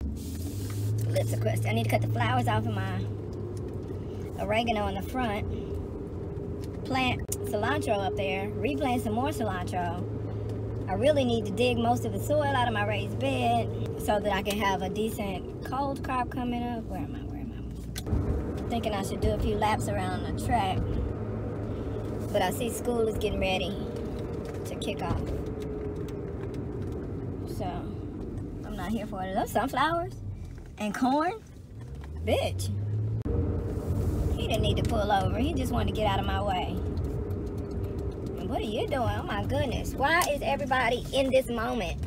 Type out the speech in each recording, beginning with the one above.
Lips are crusty. I need to cut the flowers off of my oregano in the front. Plant cilantro up there. Replant some more cilantro. I really need to dig most of the soil out of my raised bed so that I can have a decent cold crop coming up. Where am I? Thinking I should do a few laps around the track. But I see school is getting ready to kick off. So, I'm not here for it. Are those sunflowers? And corn? Bitch. He didn't need to pull over. He just wanted to get out of my way. And what are you doing? Oh my goodness. Why is everybody in this moment?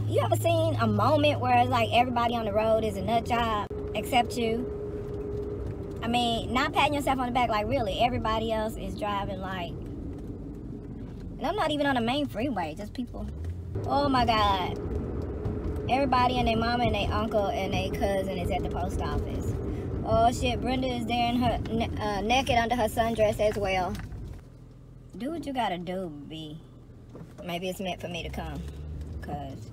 You ever seen a moment where it's like everybody on the road is a nut job except you? I mean, not patting yourself on the back, like really, everybody else is driving like, and I'm not even on the main freeway, just people. Oh my God. Everybody and their mama and their uncle and their cousin is at the post office. Oh shit, Brenda is there in her naked under her sundress as well. Do what you gotta do, B. Maybe it's meant for me to come, cause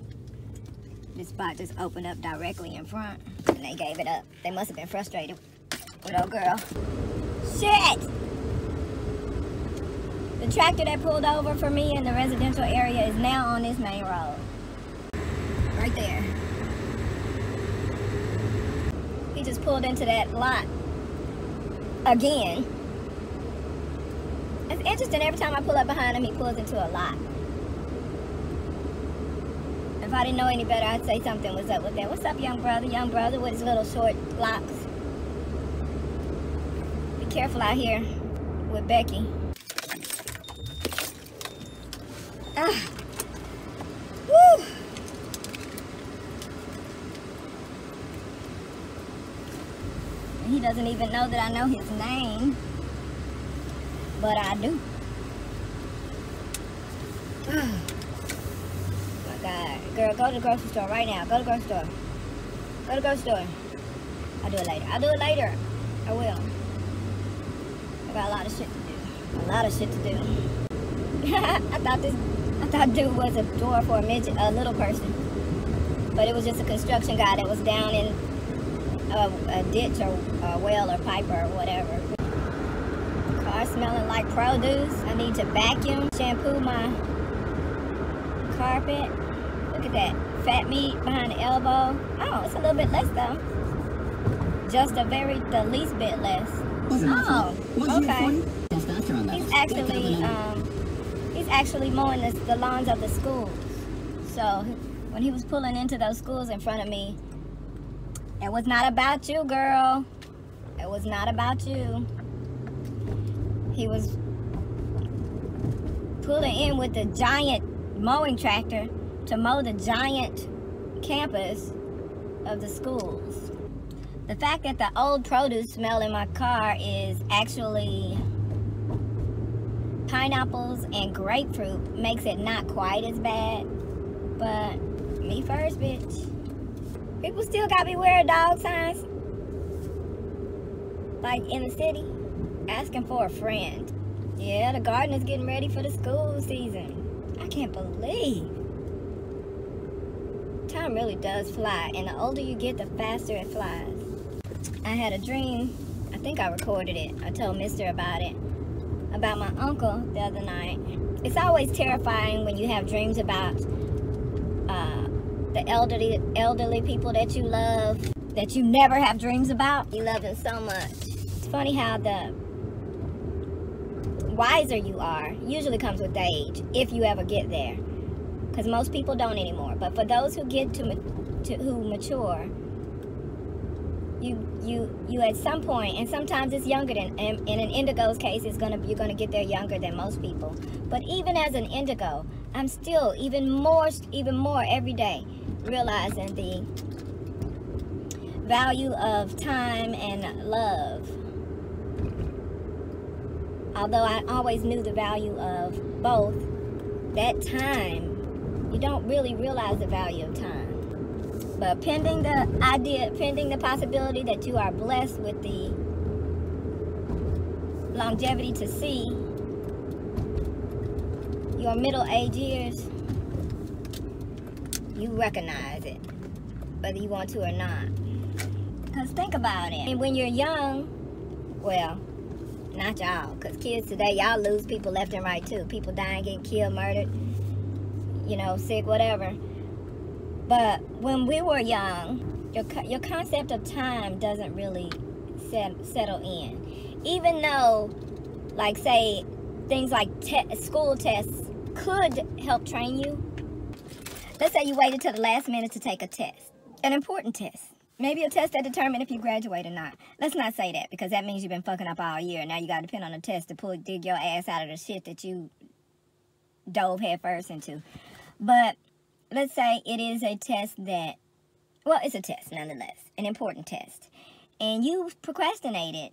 this spot just opened up directly in front and they gave it up. They must have been frustrated with old girl. Shit! The tractor that pulled over for me in the residential area is now on this main road. Right there. He just pulled into that lot again. It's interesting, every time I pull up behind him, he pulls into a lot. If I didn't know any better, I'd say something was up with that. What's up, young brother? Young brother with his little short locks. Be careful out here with Becky. Ah. Woo. He doesn't even know that I know his name, but I do. Oh my God. Girl, go to the grocery store right now. Go to the grocery store. Go to the grocery store. I'll do it later. I'll do it later. I will. I got a lot of shit to do. A lot of shit to do. I thought dude was a door for a midget, a little person. But it was just a construction guy that was down in a ditch or a well or pipe or whatever. Car smelling like produce. I need to vacuum, shampoo my carpet. Look at that. Fat meat behind the elbow. Oh, it's a little bit less though. Just the least bit less. Oh, okay. He's actually mowing the lawns of the schools. So when he was pulling into those schools in front of me, it was not about you, girl. It was not about you. He was pulling in with the giant mowing tractor to mow the giant campus of the schools. The fact that the old produce smell in my car is actually pineapples and grapefruit makes it not quite as bad. But me first, bitch. People still got me wearing dog signs. Like in the city, asking for a friend. Yeah, the garden is getting ready for the school season. I can't believe. Time really does fly, and the older you get, the faster it flies. I had a dream, I think I recorded it. I told Mister about it, about my uncle the other night. It's always terrifying when you have dreams about the elderly people that you love, that you never have dreams about. You love them so much. It's funny how the wiser you are usually comes with age, if you ever get there, because most people don't anymore. But for those who get who mature, you at some point, and sometimes it's younger than, in an indigo's case, you're gonna get there younger than most people. But even as an indigo, I'm still even more every day realizing the value of time and love. Although I always knew the value of both, that time, you don't really realize the value of time. But pending the possibility that you are blessed with the longevity to see your middle-aged years, You recognize it, whether you want to or not. Because think about it. And when you're young, well, not y'all, because kids today, y'all lose people left and right too. People dying, getting killed, murdered, you know, sick, whatever. But when we were young, your concept of time doesn't really settle in. Even though, like, say, things like school tests could help train you. Let's say you waited till the last minute to take a test, an important test. Maybe a test that determines if you graduate or not. Let's not say that, because that means you've been fucking up all year. Now you got to depend on a test to dig your ass out of the shit that you dove head first into. But let's say it is a test that, well, it's a test nonetheless, an important test. And you procrastinated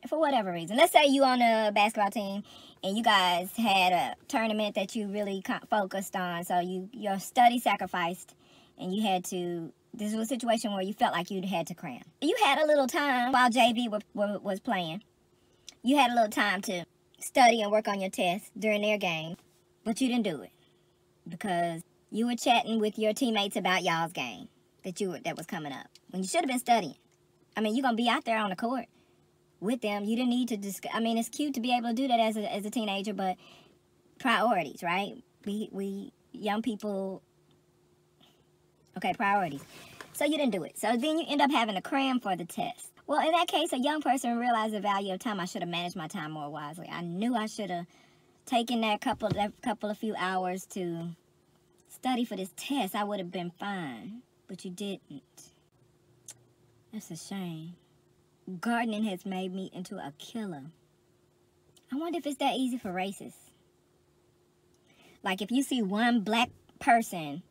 for whatever reason. Let's say you on a basketball team and you guys had a tournament that you really focused on. So your study sacrificed and you had to, this was a situation where you felt like you had to cram. You had a little time while JV was playing. You had a little time to study and work on your test during their game, but you didn't do it because you were chatting with your teammates about y'all's game that was coming up when you should have been studying. I mean, you're going to be out there on the court with them. You didn't need to I mean, it's cute to be able to do that as a teenager, but priorities, right? We young people, okay, priorities. So you didn't do it. So then you end up having to cram for the test. Well, in that case, a young person realized the value of time. I should have managed my time more wisely. I knew I should have taken that couple of few hours to study for this test. I would have been fine, but you didn't. That's a shame. Gardening has made me into a killer. I wonder if it's that easy for racists. Like, if you see one black person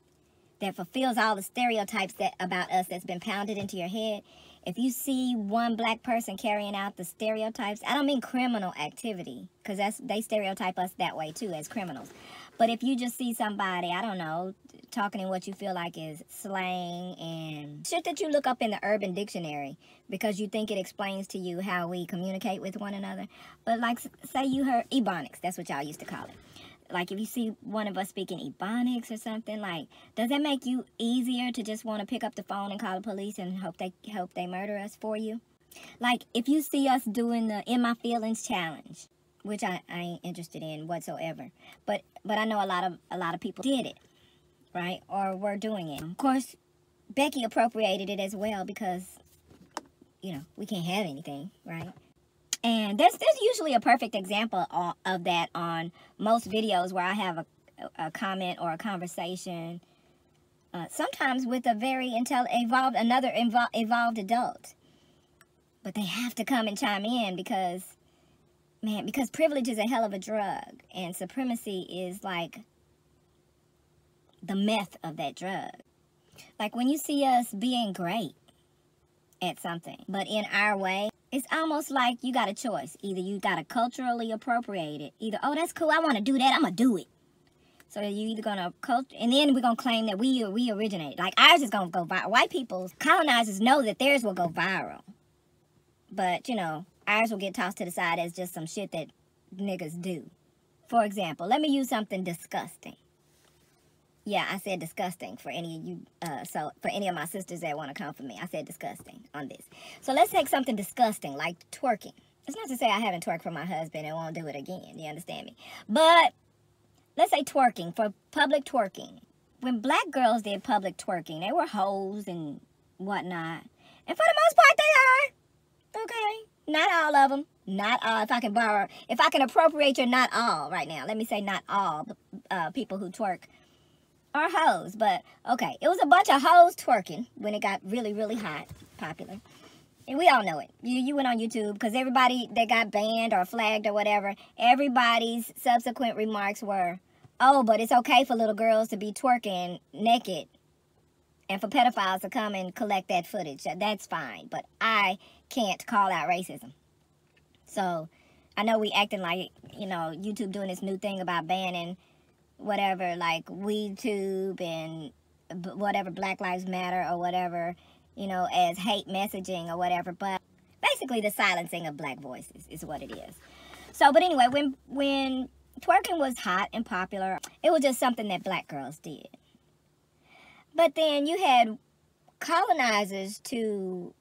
that fulfills all the stereotypes about us that's been pounded into your head, if you see one black person carrying out the stereotypes, I don't mean criminal activity, because they stereotype us that way too, as criminals. But if you just see somebody, I don't know, talking in what you feel like is slang and shit that you look up in the Urban Dictionary because you think it explains to you how we communicate with one another. But like, say you heard Ebonics, that's what y'all used to call it. Like, if you see one of us speaking Ebonics or something, like, does that make you easier to just want to pick up the phone and call the police and hope they murder us for you? Like, if you see us doing the In My Feelings challenge, which I ain't interested in whatsoever, but I know a lot of people did it, right? Or were doing it. Of course, Becky appropriated it as well because, you know, we can't have anything, right? And there's usually a perfect example of that on most videos where I have a comment or a conversation, sometimes with a very evolved adult. But they have to come and chime in because privilege is a hell of a drug, and supremacy is like the meth of that drug. Like, when you see us being great at something, but in our way, it's almost like you got a choice. Either you got to culturally appropriate it. Either, oh, that's cool, I want to do that, I'm going to do it. So you either going to and then we're going to claim that we originate. Like, ours is going to go viral. White people's colonizers know that theirs will go viral. But, you know, ours will get tossed to the side as just some shit that niggas do. For example, let me use something disgusting. Yeah, I said disgusting for any of you, so for any of my sisters that want to come for me, I said disgusting on this. So let's take something disgusting like twerking. It's not to say I haven't twerked for my husband and won't do it again, you understand me? But let's say twerking, for public twerking. When black girls did public twerking, they were hoes and whatnot. And for the most part, they are. Okay? Not all of them. Not all. If I can appropriate your not all right now. Let me say not all people who twerk are hoes, but okay, it was a bunch of hoes twerking when it got really, really hot, popular, and we all know it. You went on YouTube, because everybody that got banned or flagged or whatever, everybody's subsequent remarks were, oh, but it's okay for little girls to be twerking naked and for pedophiles to come and collect that footage. That's fine, but I can't call out racism. So I know we acting like, you know, YouTube doing this new thing about banning whatever, like WeTube and whatever, Black Lives Matter or whatever, you know, as hate messaging or whatever. But basically the silencing of black voices is what it is. So, but anyway, when twerking was hot and popular, it was just something that black girls did. But then you had colonizers to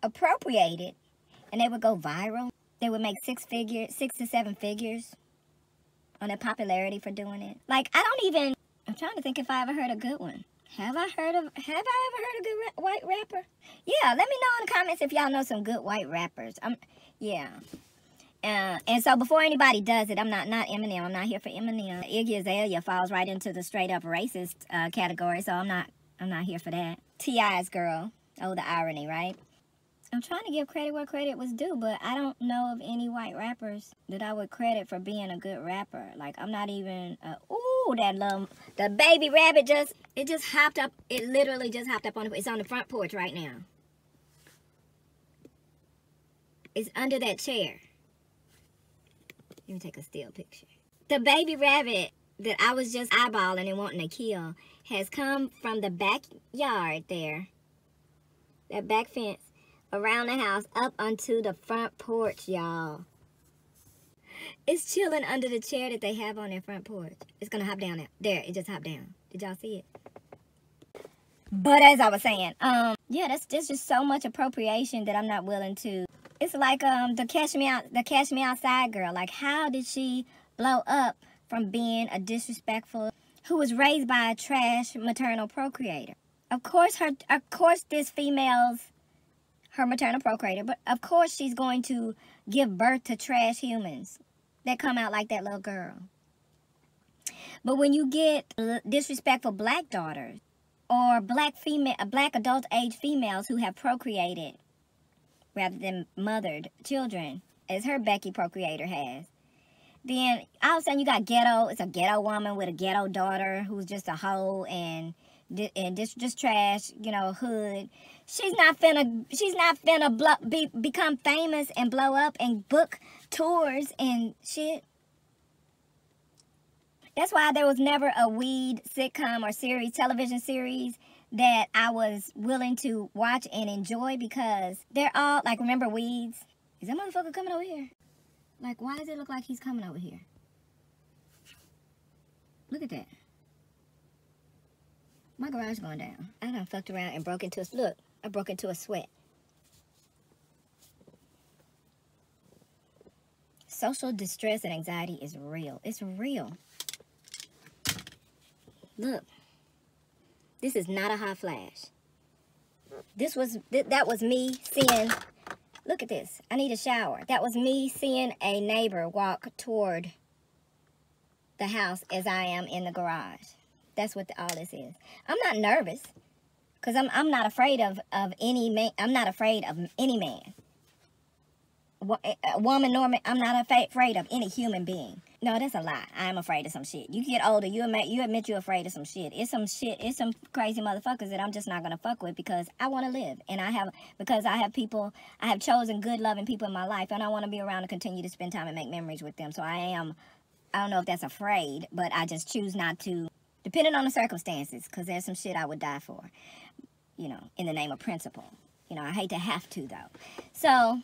appropriate it, and they would go viral. They would make 6 to 7 figures on their popularity for doing it. Like, I'm trying to think if I ever heard a good one. Have I ever heard a good white rapper? Yeah, let me know in the comments if y'all know some good white rappers. Yeah. And so before anybody does it, I'm not Eminem. I'm not here for Eminem. Iggy Azalea falls right into the straight up racist category, so I'm not here for that. T.I.'s girl. Oh, the irony, right? I'm trying to give credit where credit was due, but I don't know of any white rappers that I would credit for being a good rapper. Like, I'm not even, ooh, the baby rabbit it just hopped up. It literally just hopped up it's on the front porch right now. It's under that chair. Let me take a still picture. The baby rabbit that I was just eyeballing and wanting to kill has come from the backyard there, that back fence, around the house, up onto the front porch, y'all. It's chilling under the chair that they have on their front porch. It's gonna hop down there. There, it just hopped down. Did y'all see it? But as I was saying, yeah, that's just so much appropriation that I'm not willing to. It's like the Cash Me Outside girl. Like, how did she blow up from being a disrespectful, who was raised by a trash maternal procreator? Of course this female's her maternal procreator, but of course she's going to give birth to trash humans that come out like that little girl. But when you get disrespectful black daughters or black adult age females who have procreated rather than mothered children, as her Becky procreator has, then all of a sudden you got it's a ghetto woman with a ghetto daughter who's just a hoe and just trash, hood. She's not finna become famous and blow up and book tours and shit. That's why there was never a weed sitcom or television series that I was willing to watch and enjoy, because they're all, like, remember Weeds? Is that motherfucker coming over here? Like, why does it look like he's coming over here? Look at that. My garage going down. I done fucked around and broke into I broke into a sweat. Social distress and anxiety is real. It's real. Look. This is not a hot flash. That was me seeing, look at this. I need a shower. That was me seeing a neighbor walk toward the house as I am in the garage. That's what all this is. I'm not nervous, because I'm not afraid of any man. I'm not afraid of any man. A woman, Norman, I'm not afraid of any human being. No, that's a lie. I'm afraid of some shit. You get older, you admit you're afraid of some shit. It's some crazy motherfuckers that I'm just not gonna fuck with, because I want to live, and I have chosen good, loving people in my life, and I want to be around to continue to spend time and make memories with them. So I don't know if that's afraid, but I just choose not to, depending on the circumstances, because there's some shit I would die for, in the name of principle. I hate to have to, though. So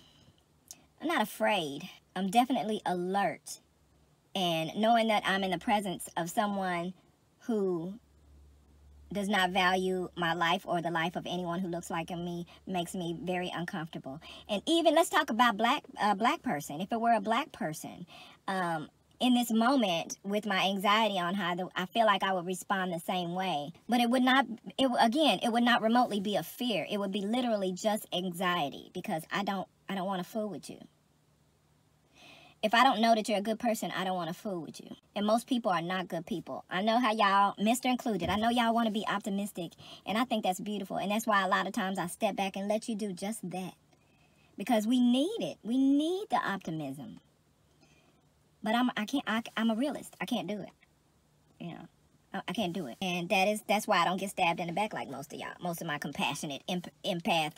I'm not afraid. I'm definitely alert. And knowing that I'm in the presence of someone who does not value my life or the life of anyone who looks like me makes me very uncomfortable. And even, let's talk about black person. If it were a black person, in this moment with my anxiety on high, I feel like I would respond the same way. But it would not remotely be a fear. It would be literally just anxiety, because I don't want to fool with you. If I don't know that you're a good person, I don't want to fool with you. And most people are not good people. I know how y'all, Mr. included, I know y'all want to be optimistic, and I think that's beautiful. And that's why a lot of times I step back and let you do just that. Because we need it. We need the optimism. But I'm a realist. I can't do it. I can't do it. And that's why I don't get stabbed in the back like most of y'all. Most of my compassionate empath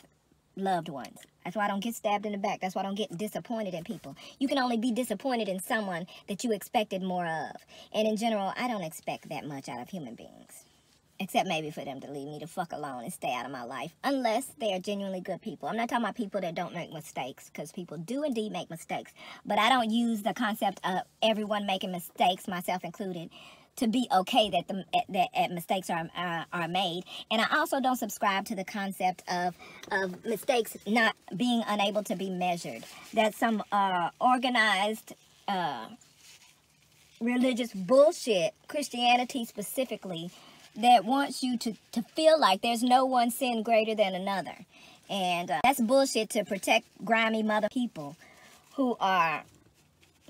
loved ones. That's why I don't get stabbed in the back. That's why I don't get disappointed in people. You can only be disappointed in someone that you expected more of. And in general, I don't expect that much out of human beings. Except maybe for them to leave me the fuck alone and stay out of my life. Unless they are genuinely good people. I'm not talking about people that don't make mistakes. Because people do indeed make mistakes. But I don't use the concept of everyone making mistakes, myself included, to be okay that mistakes are made. And I also don't subscribe to the concept of mistakes not being unable to be measured. That's some organized religious bullshit, Christianity specifically, that wants you to feel like there's no one sin greater than another. And that's bullshit to protect grimy mother people who are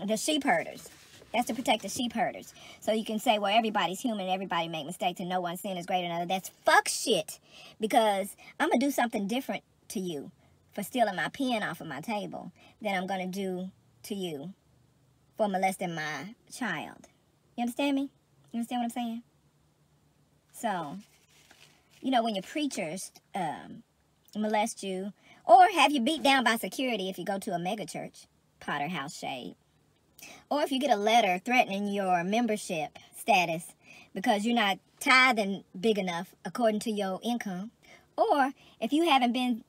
the sheep herders. That's to protect the sheep herders. So you can say, well, everybody's human, everybody make mistakes, and no one sin is greater than another. That's fuck shit. Because I'm going to do something different to you for stealing my pen off of my table than I'm going to do to you for molesting my child. You understand me? You understand what I'm saying? So, you know, when your preachers molest you, or have you beat down by security if you go to a mega church, Potter House Shade, or if you get a letter threatening your membership status because you're not tithing big enough according to your income, or if you haven't been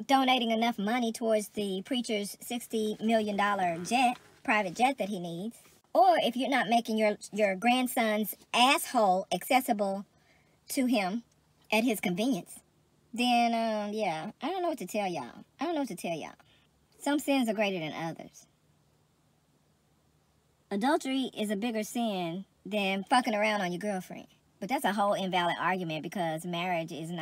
donating enough money towards the preacher's $60 million private jet that he needs, or if you're not making your grandson's asshole accessible to him at his convenience, then, yeah, I don't know what to tell y'all. I don't know what to tell y'all. Some sins are greater than others. Adultery is a bigger sin than fucking around on your girlfriend. But that's a whole invalid argument because marriage is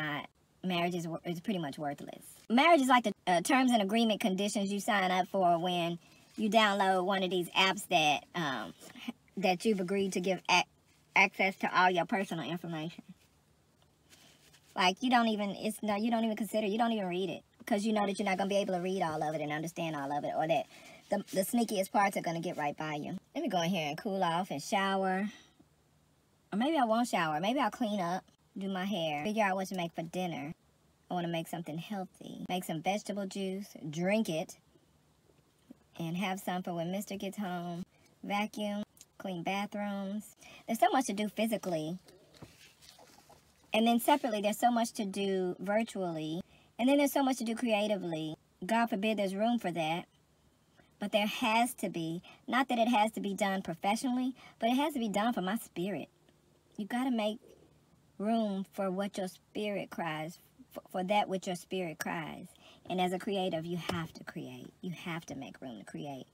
pretty much worthless. Marriage is like the terms and agreement conditions you sign up for when you download one of these apps that you've agreed to give access to all your personal information. Like, you don't even consider, you don't even read it. Because you know that you're not going to be able to read all of it and understand all of it. Or that the sneakiest parts are going to get right by you. Let me go in here and cool off and shower. Or maybe I won't shower. Maybe I'll clean up, do my hair, figure out what to make for dinner. I want to make something healthy. Make some vegetable juice, drink it, and have some for when Mr. gets home. Vacuum, clean bathrooms. There's so much to do physically. And then separately, there's so much to do virtually. And then there's so much to do creatively. God forbid there's room for that. But there has to be. Not that it has to be done professionally, but it has to be done for my spirit. You got to make room for what your spirit cries, for that which your spirit cries. And as a creative, you have to create. You have to make room to create.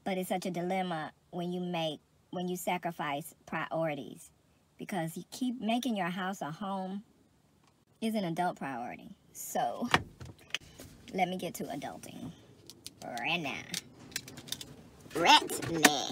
But it's such a dilemma when you sacrifice priorities. Because you keep making your house a home is an adult priority. So, let me get to adulting right now. Right now.